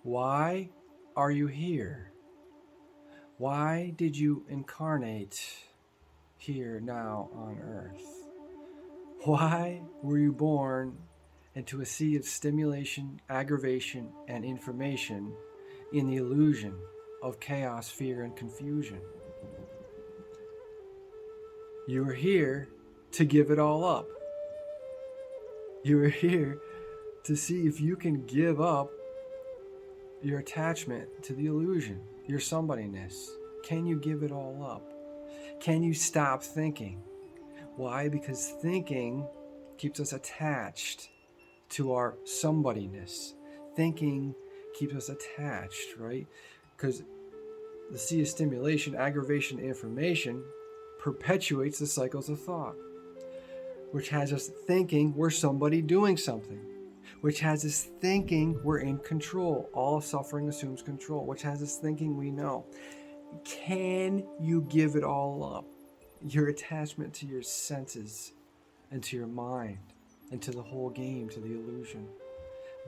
Why are you here? Why did you incarnate here now on earth? Why were you born into a sea of stimulation, aggravation, and information in the illusion of chaos, fear, and confusion? You are here to give it all up. You are here to see if you can give up your attachment to the illusion, your somebodyness. Can you give it all up? Can you stop thinking? Why? Because thinking keeps us attached to our somebodyness. Thinking keeps us attached, right? Because the sea of stimulation, aggravation, information perpetuates the cycles of thought, which has us thinking we're somebody doing something, which has us thinking we're in control. All suffering assumes control, which has us thinking we know. Can you give it all up? Your attachment to your senses and to your mind and to the whole game, to the illusion.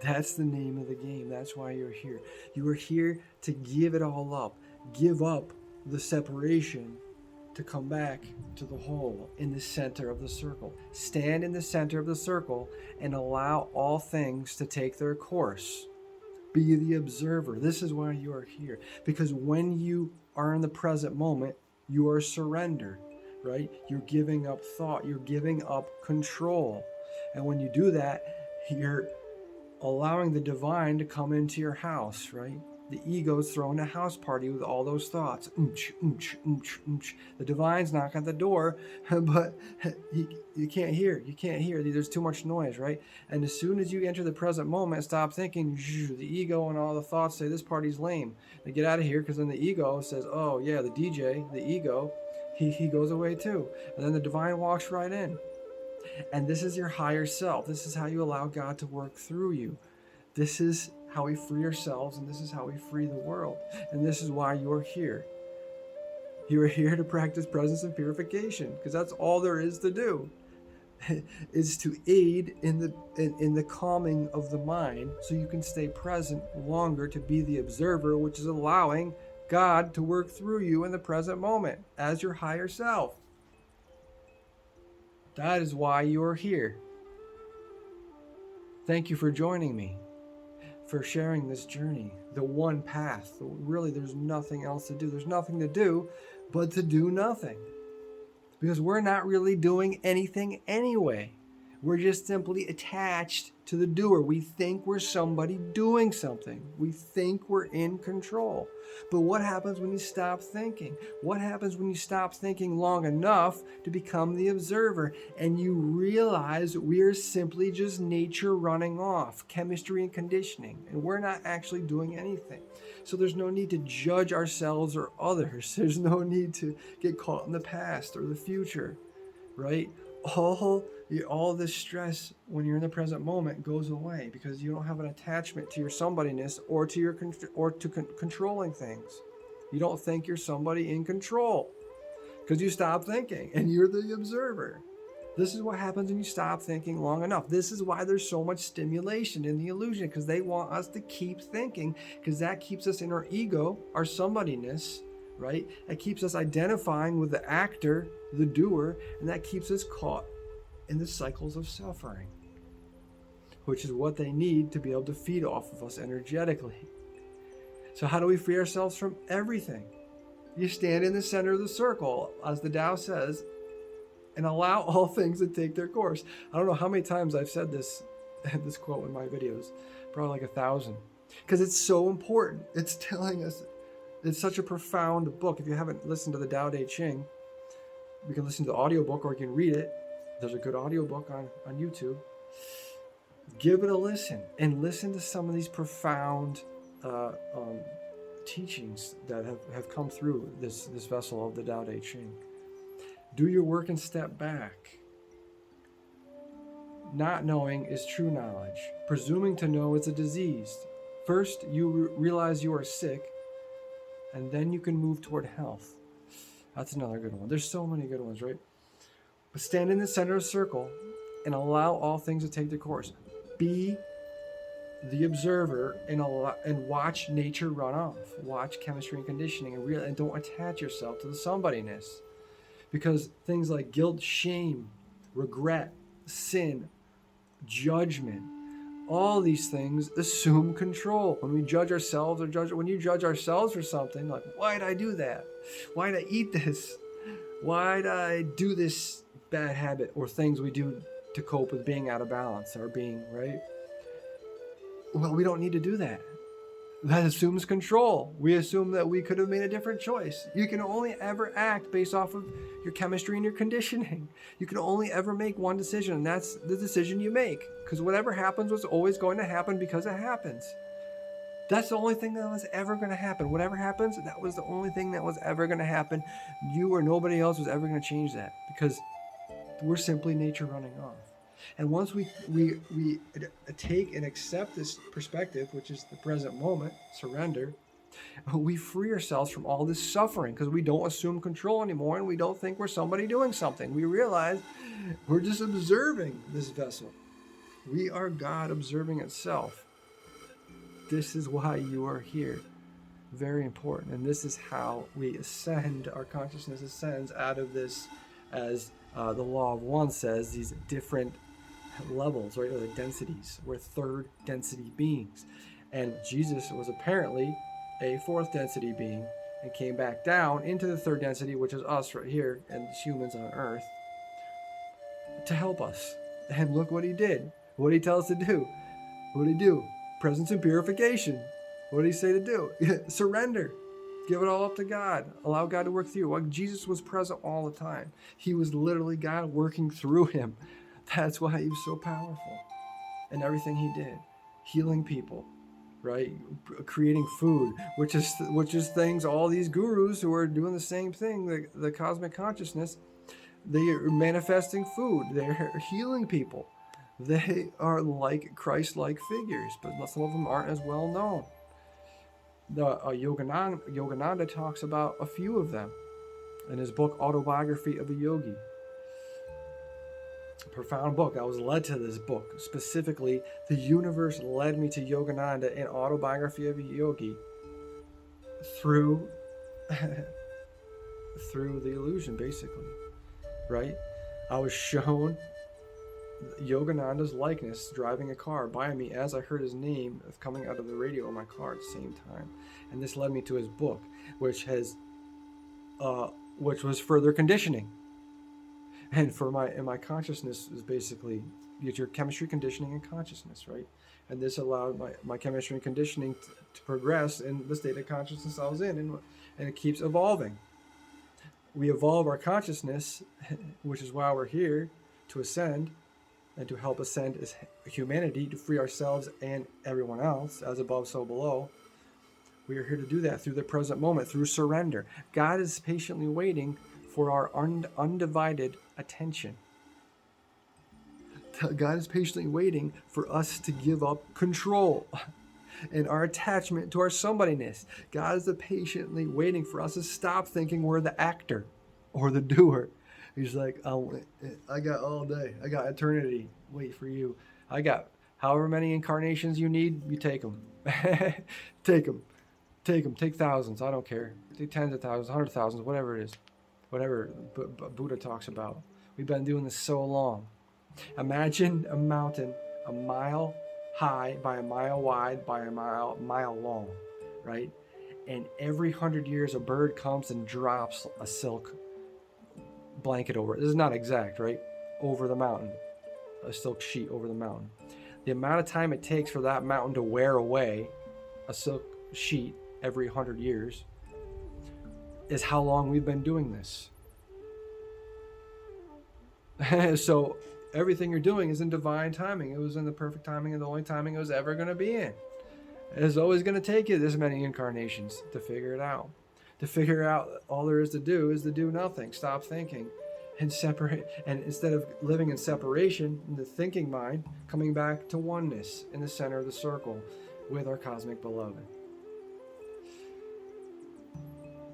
That's the name of the game. That's why you're here. You are here to give it all up. Give up the separation to come back to the whole in the center of the circle. Stand in the center of the circle and allow all things to take their course. Be the observer. This is why you are here. Because when you are in the present moment, you are surrendered, right? You're giving up thought. You're giving up control. And when you do that, you're allowing the divine to come into your house, right? The ego's throwing a house party with all those thoughts. The divine's knocking at the door, but you can't hear. You can't hear. There's too much noise, right? And as soon as you enter the present moment, stop thinking, the ego and all the thoughts say this party's lame. They get out of here because then the ego says, oh yeah, the DJ, the ego, he goes away too. And then the divine walks right in. And this is your higher self. This is how you allow God to work through you. This is how we free ourselves, and this is how we free the world. And this is why you're here. You're here to practice presence and purification, because that's all there is to do. Is to aid in the calming of the mind, so you can stay present longer, to be the observer, which is allowing God to work through you in the present moment as your higher self. That is why you're here. Thank you for joining me, for sharing this journey, the one path. Really, there's nothing else to do. There's nothing to do but to do nothing. Because we're not really doing anything anyway. We're just simply attached to the doer. We think we're somebody doing something. We think we're in control. But what happens when you stop thinking? What happens when you stop thinking long enough to become the observer and you realize we're simply just nature running off, chemistry and conditioning, and we're not actually doing anything? So there's no need to judge ourselves or others. There's no need to get caught in the past or the future, right? All this stress when you're in the present moment goes away because you don't have an attachment to your somebodyness or to controlling things. You don't think you're somebody in control because you stop thinking and you're the observer. This is what happens when you stop thinking long enough. This is why there's so much stimulation in the illusion, because they want us to keep thinking, because that keeps us in our ego, our somebodyness, right? That keeps us identifying with the actor, the doer, and that keeps us caught in the cycles of suffering, which is what they need to be able to feed off of us energetically. So how do we free ourselves from everything? You stand in the center of the circle, as the Tao says, and allow all things to take their course. I don't know how many times I've said this quote in my videos, probably like 1,000, because it's so important. It's telling us, it's such a profound book. If you haven't listened to the Tao Te Ching, you can listen to the audiobook or you can read it. There's a good audiobook on YouTube. Give it a listen and listen to some of these profound teachings that have come through this vessel of the Tao Te Ching. Do your work and step back. Not knowing is true knowledge. Presuming to know is a disease. First, you realize you are sick, and then you can move toward health. That's another good one. There's so many good ones, right? But stand in the center of the circle and allow all things to take their course. Be the observer and watch nature run off. Watch chemistry and conditioning, and don't attach yourself to the somebodyness, because things like guilt, shame, regret, sin, judgment, all these things assume control. When we judge ourselves, when you judge ourselves for something, like, why did I do that? Why did I eat this? Why did I do this bad habit, or things we do to cope with being out of balance or being, right? Well, we don't need to do that. That assumes control. We assume that we could have made a different choice. You can only ever act based off of your chemistry and your conditioning. You can only ever make one decision, and that's the decision you make. Because whatever happens was always going to happen because it happens. That's the only thing that was ever going to happen. Whatever happens, that was the only thing that was ever going to happen. You or nobody else was ever going to change that, because we're simply nature running off. And once we take and accept this perspective, which is the present moment, surrender, we free ourselves from all this suffering, because we don't assume control anymore, and we don't think we're somebody doing something. We realize we're just observing this vessel. We are God observing itself. This is why you are here. Very important. And this is how we ascend. Our consciousness ascends out of this, as the law of one says, these different levels, right, or the densities. We're third density beings, and Jesus was apparently a fourth density being and came back down into the third density, which is us right here and humans on earth, to help us. And look what he did. What did he tell us to do? What did he do? Presence and purification. What did he say to do? Surrender. Give it all up to God. Allow God to work through you. Well, Jesus was present all the time. He was literally God working through him. That's why he was so powerful. And everything he did. Healing people, right? Creating food, which is things, all these gurus who are doing the same thing, the cosmic consciousness, they are manifesting food. They're healing people. They are like Christ-like figures, but some of them aren't as well known. Yogananda talks about a few of them in his book, Autobiography of a Yogi. A profound book. I was led to this book. Specifically, the universe led me to Yogananda in Autobiography of a Yogi through the illusion, basically, right? I was shown Yogananda's likeness driving a car by me as I heard his name coming out of the radio on my car at the same time, and this led me to his book, which was further conditioning. And my consciousness is basically, you get your chemistry, conditioning, and consciousness, right? And this allowed my chemistry and conditioning to progress in the state of consciousness I was in, and it keeps evolving. We evolve our consciousness, which is why we're here, to ascend, and to help ascend as humanity, to free ourselves and everyone else, as above, so below. We are here to do that through the present moment, through surrender. God is patiently waiting for our undivided attention. God is patiently waiting for us to give up control and our attachment to our somebodyness. God is patiently waiting for us to stop thinking we're the actor or the doer. He's like, I got all day. I got eternity. Wait for you. I got however many incarnations you need. You take them. Take them. Take them. Take thousands. I don't care. Take tens of thousands, 100,000, whatever it is. Whatever Buddha talks about. We've been doing this so long. Imagine a mountain a mile high by a mile wide by a mile long, right? And every 100 years a bird comes and drops a silk blanket over it. This is not exact, right? Over the mountain. A silk sheet over the mountain. The amount of time it takes for that mountain to wear away a silk sheet every 100 years is how long we've been doing this. So everything you're doing is in divine timing. It was in the perfect timing and the only timing it was ever going to be in. It's always going to take you this many incarnations to figure it out. To figure out all there is to do nothing. Stop thinking and separate. And instead of living in separation in the thinking mind, coming back to oneness in the center of the circle with our cosmic beloved.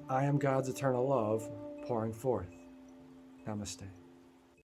I am God's eternal love pouring forth. Namaste.